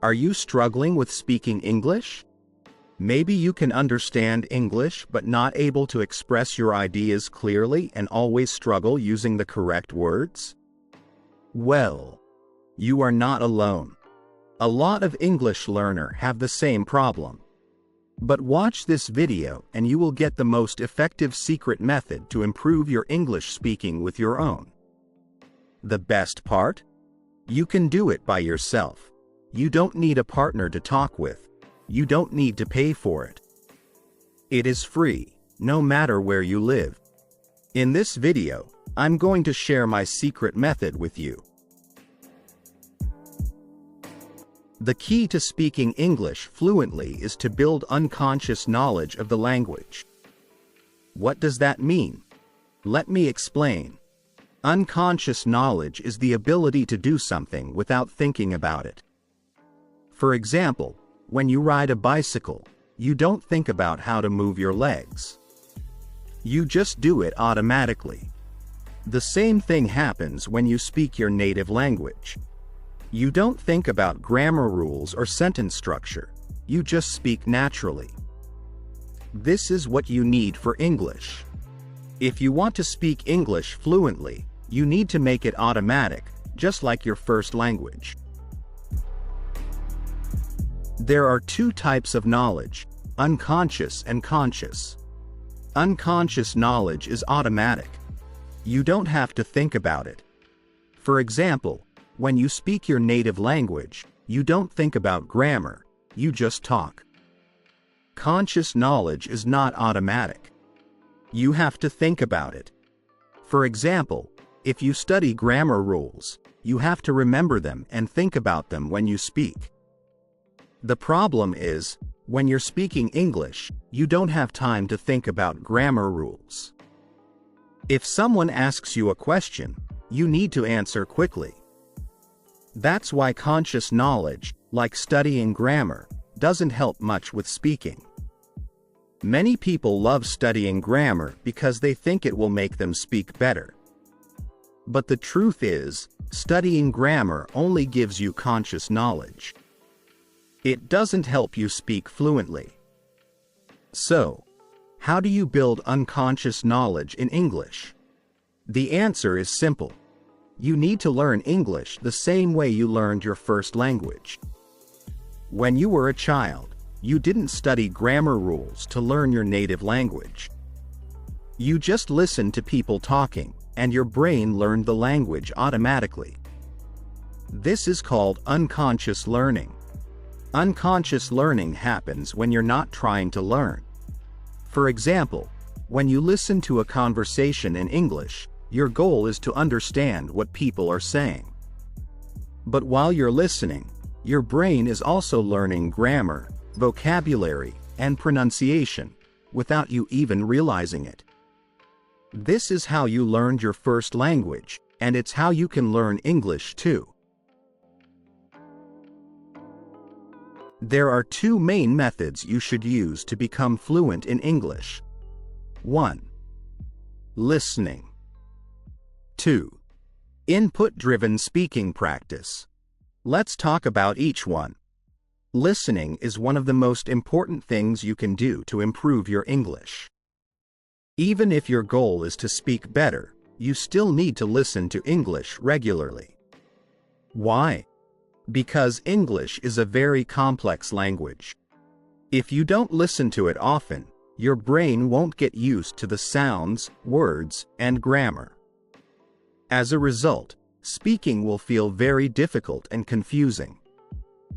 Are you struggling with speaking English? Maybe you can understand English but not able to express your ideas clearly and always struggle using the correct words? Well, you are not alone. A lot of English learners have the same problem. But watch this video and you will get the most effective secret method to improve your English speaking with your own. The best part? You can do it by yourself. You don't need a partner to talk with. You don't need to pay for it. It is free, no matter where you live. In this video, I'm going to share my secret method with you. The key to speaking English fluently is to build unconscious knowledge of the language. What does that mean? Let me explain. Unconscious knowledge is the ability to do something without thinking about it. For example, when you ride a bicycle, you don't think about how to move your legs. You just do it automatically. The same thing happens when you speak your native language. You don't think about grammar rules or sentence structure. You just speak naturally. This is what you need for English. If you want to speak English fluently, you need to make it automatic, just like your first language. There are two types of knowledge, unconscious and conscious. Unconscious knowledge is automatic. You don't have to think about it. For example, when you speak your native language, you don't think about grammar, you just talk. Conscious knowledge is not automatic. You have to think about it. For example, if you study grammar rules, you have to remember them and think about them when you speak. The problem is, when you're speaking English, you don't have time to think about grammar rules. If someone asks you a question, you need to answer quickly. That's why conscious knowledge, like studying grammar, doesn't help much with speaking. Many people love studying grammar because they think it will make them speak better. But the truth is, studying grammar only gives you conscious knowledge. It doesn't help you speak fluently. So, how do you build unconscious knowledge in English? The answer is simple. You need to learn English the same way you learned your first language. When you were a child, you didn't study grammar rules to learn your native language. You just listened to people talking, and your brain learned the language automatically. This is called unconscious learning. Unconscious learning happens when you're not trying to learn. For example, when you listen to a conversation in English, your goal is to understand what people are saying. But while you're listening, your brain is also learning grammar, vocabulary, and pronunciation, without you even realizing it. This is how you learned your first language, and it's how you can learn English too. There are two main methods you should use to become fluent in English. 1. Listening. 2. Input-driven speaking practice. Let's talk about each one. Listening is one of the most important things you can do to improve your English. Even if your goal is to speak better, you still need to listen to English regularly. Why? Because English is a very complex language. If you don't listen to it often, your brain won't get used to the sounds, words, and grammar. As a result, speaking will feel very difficult and confusing.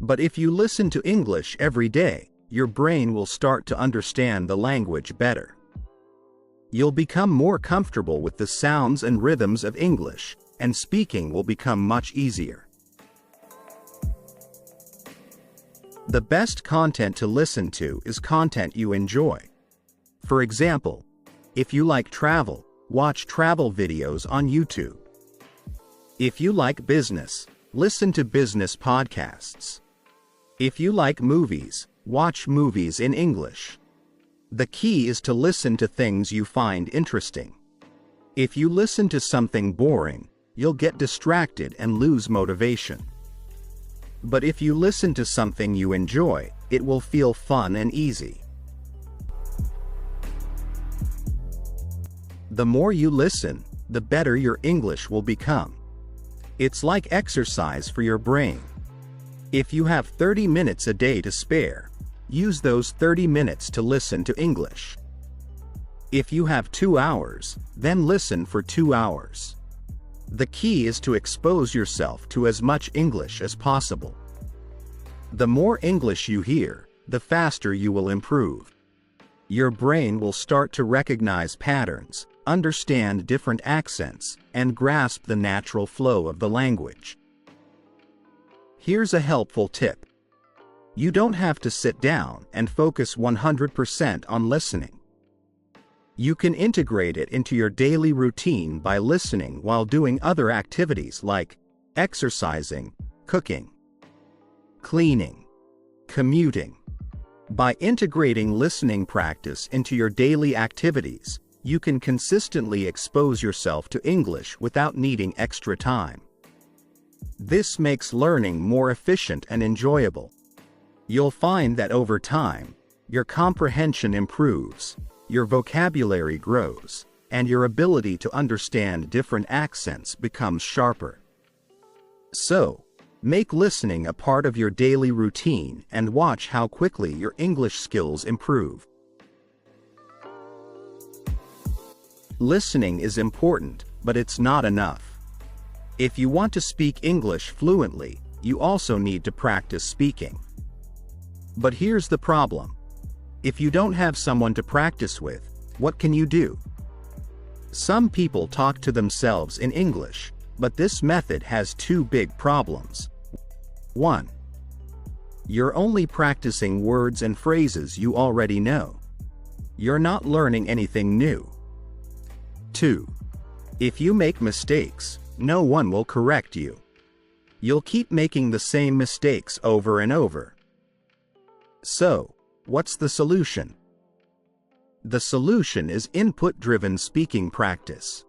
But if you listen to English every day, your brain will start to understand the language better. You'll become more comfortable with the sounds and rhythms of English, and speaking will become much easier. The best content to listen to is content you enjoy. For example, if you like travel, watch travel videos on YouTube. If you like business, listen to business podcasts. If you like movies, watch movies in English. The key is to listen to things you find interesting. If you listen to something boring, you'll get distracted and lose motivation. But if you listen to something you enjoy, it will feel fun and easy. The more you listen, the better your English will become. It's like exercise for your brain. If you have 30 minutes a day to spare, use those 30 minutes to listen to English. If you have 2 hours, then listen for 2 hours. The key is to expose yourself to as much English as possible. The more English you hear, the faster you will improve. Your brain will start to recognize patterns, understand different accents, and grasp the natural flow of the language. Here's a helpful tip. You don't have to sit down and focus 100% on listening. You can integrate it into your daily routine by listening while doing other activities like exercising, cooking, cleaning, commuting. By integrating listening practice into your daily activities, you can consistently expose yourself to English without needing extra time. This makes learning more efficient and enjoyable. You'll find that over time, your comprehension improves, your vocabulary grows, and your ability to understand different accents becomes sharper. So, make listening a part of your daily routine and watch how quickly your English skills improve. Listening is important, but it's not enough. If you want to speak English fluently, you also need to practice speaking. But here's the problem. If you don't have someone to practice with, what can you do? Some people talk to themselves in English, but this method has two big problems. 1. You're only practicing words and phrases you already know. You're not learning anything new. 2. If you make mistakes, no one will correct you. You'll keep making the same mistakes over and over. So, what's the solution? The solution is input-driven speaking practice.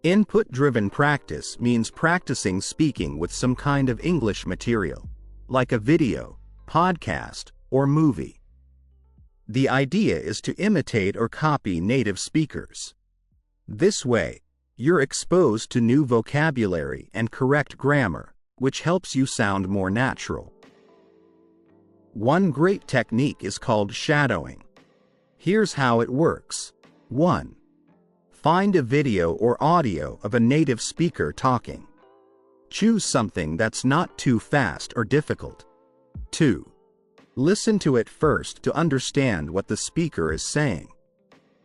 Input-driven practice means practicing speaking with some kind of English material, like a video, podcast, or movie. The idea is to imitate or copy native speakers. This way, you're exposed to new vocabulary and correct grammar, which helps you sound more natural. One great technique is called shadowing. Here's how it works. 1. Find a video or audio of a native speaker talking. Choose something that's not too fast or difficult. 2. Listen to it first to understand what the speaker is saying.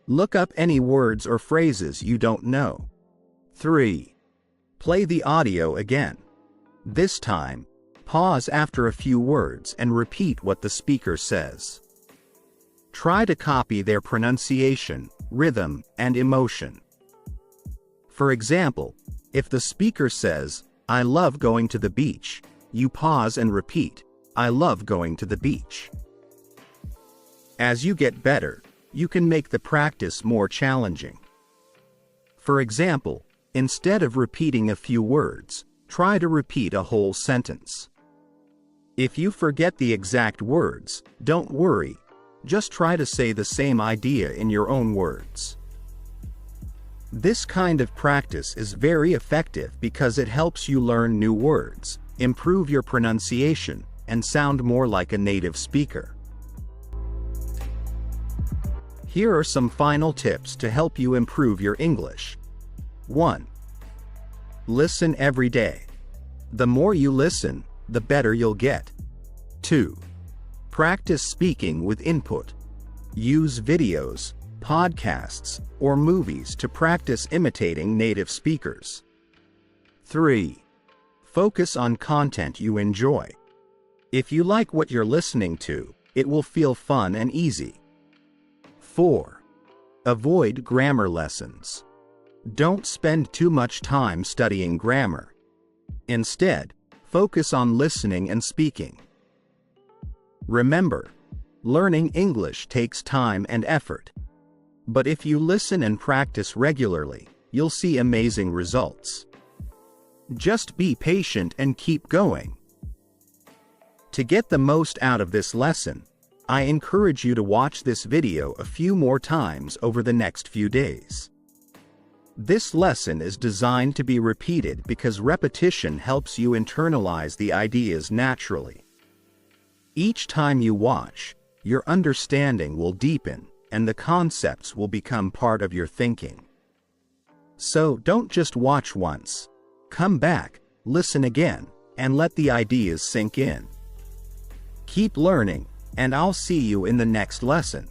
Look up any words or phrases you don't know. 3. Play the audio again. This time, pause after a few words and repeat what the speaker says. Try to copy their pronunciation, rhythm, and emotion. For example, if the speaker says, "I love going to the beach," you pause and repeat, "I love going to the beach." As you get better, you can make the practice more challenging. For example, instead of repeating a few words, try to repeat a whole sentence. If you forget the exact words, don't worry. Just try to say the same idea in your own words. This kind of practice is very effective because it helps you learn new words, improve your pronunciation, and sound more like a native speaker. Here are some final tips to help you improve your English. 1. Listen every day. The more you listen, the better you'll get. 2. Practice speaking with input. Use videos, podcasts, or movies to practice imitating native speakers. 3. Focus on content you enjoy. If you like what you're listening to, it will feel fun and easy. 4. Avoid grammar lessons. Don't spend too much time studying grammar. Instead, focus on listening and speaking. Remember, learning English takes time and effort. But if you listen and practice regularly, you'll see amazing results. Just be patient and keep going. To get the most out of this lesson, I encourage you to watch this video a few more times over the next few days. This lesson is designed to be repeated because repetition helps you internalize the ideas naturally. Each time you watch, your understanding will deepen and the concepts will become part of your thinking. So don't just watch once. Come back, listen again, and let the ideas sink in. Keep learning, and I'll see you in the next lesson.